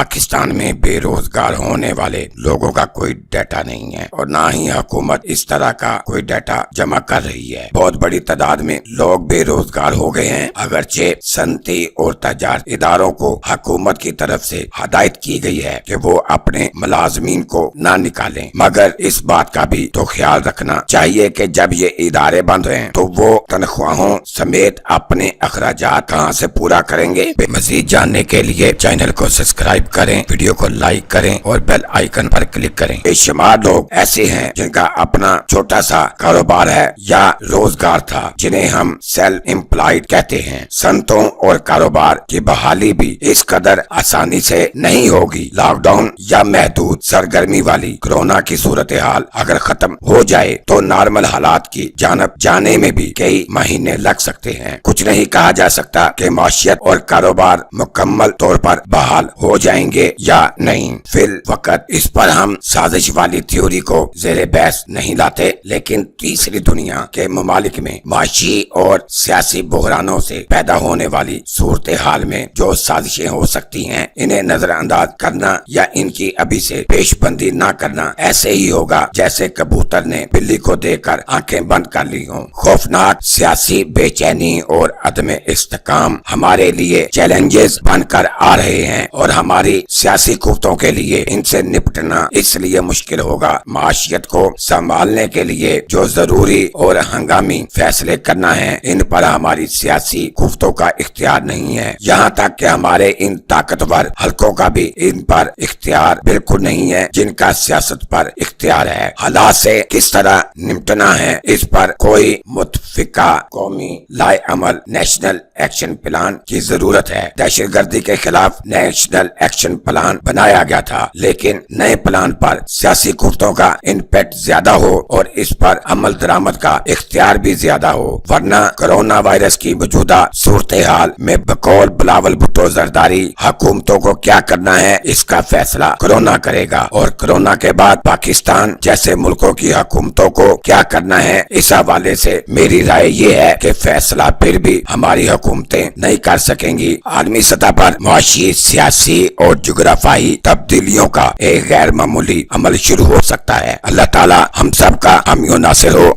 پاکستان میں بے روزگار ہونے والے لوگوں کا کوئی ڈیٹا نہیں ہے اور نہ ہی حکومت اس طرح کا کوئی ڈیٹا جمع کر رہی ہے۔ بہت بڑی تعداد میں لوگ بے روزگار ہو گئے ہیں، اگرچہ صنعتی اور تجارتی اداروں کو حکومت کی طرف سے ہدایت کی گئی ہے کہ وہ اپنے ملازمین کو نہ نکالیں، مگر اس بات کا بھی تو خیال رکھنا چاہیے کہ جب یہ ادارے بند ہیں تو وہ تنخواہوں سمیت اپنے اخراجات کہاں سے پورا کریں گے۔ مزید جاننے کے لیے چینل کو سبسکرائب کریں، ویڈیو کو لائک کریں اور بیل آئیکن پر کلک کریں۔ بے شمار لوگ ایسے ہیں جن کا اپنا چھوٹا سا کاروبار ہے یا روزگار تھا، جنہیں ہم سیلف امپلائڈ کہتے ہیں۔ صنعتوں اور کاروبار کی بحالی بھی اس قدر آسانی سے نہیں ہوگی۔ لاک ڈاؤن یا محدود سرگرمی والی کورونا کی صورتحال اگر ختم ہو جائے تو نارمل حالات کی جانب جانے میں بھی کئی مہینے لگ سکتے ہیں۔ کچھ نہیں کہا جا سکتا کہ معیشت اور کاروبار مکمل طور پر بحال ہو جائیں گے یا نہیں۔ فی الوقت اس پر ہم سازش والی تھیوری کو زیر بحث نہیں لاتے، لیکن تیسری دنیا کے ممالک میں معاشی اور سیاسی بحرانوں سے پیدا ہونے والی صورتحال میں جو سازشیں ہو سکتی ہیں، انہیں نظر انداز کرنا یا ان کی ابھی سے پیش بندی نہ کرنا ایسے ہی ہوگا جیسے کبوتر نے بلی کو دیکھ کر آنکھیں بند کر لی ہوں۔ خوفناک سیاسی بے چینی اور عدم استحکام ہمارے لیے چیلنجز بن کر آ رہے ہیں اور ہماری سیاسی قوتوں کے لیے ان سے نپٹنا اس لیے مشکل ہوگا۔ معاشیت کو سنبھالنے کے لیے جو ضروری اور ہنگامی فیصلے کرنا ہے، ان پر ہماری سیاسی قوتوں کا اختیار نہیں ہے، یہاں تک کہ ہمارے ان طاقتور حلقوں کا بھی ان پر اختیار بالکل نہیں ہے جن کا سیاست پر اختیار ہے۔ حالات سے کس طرح نمٹنا ہے، اس پر کوئی متفقہ قومی لائے عمل نیشنل ایکشن پلان کی ضرورت ہے۔ دہشت گردی کے خلاف نیشنل ایکشن پلان بنایا گیا تھا، لیکن نئے پلان پر سیاسی قوتوں کا انپیکٹ زیادہ ہو اور اس پر عمل درآمد کا اختیار بھی زیادہ ہو، ورنہ کرونا وائرس کی موجودہ صورتحال میں بقول بلاول بھٹو زرداری حکومتوں کو کیا کرنا ہے اس کا فیصلہ کرونا کرے گا، اور کرونا کے بعد پاکستان جیسے ملکوں کی حکومتوں کو کیا کرنا ہے، اس حوالے سے میری رائے یہ ہے کہ فیصلہ پھر بھی ہماری حکومتیں نہیں کر سکیں گی۔ عالمی سطح پر معاشی، سیاسی اور جغرافیائی تبدیلیوں کا ایک غیر معمولی عمل شروع ہو سکتا ہے۔ اللہ تعالی ہم سب کا حامی و ناصر ہو۔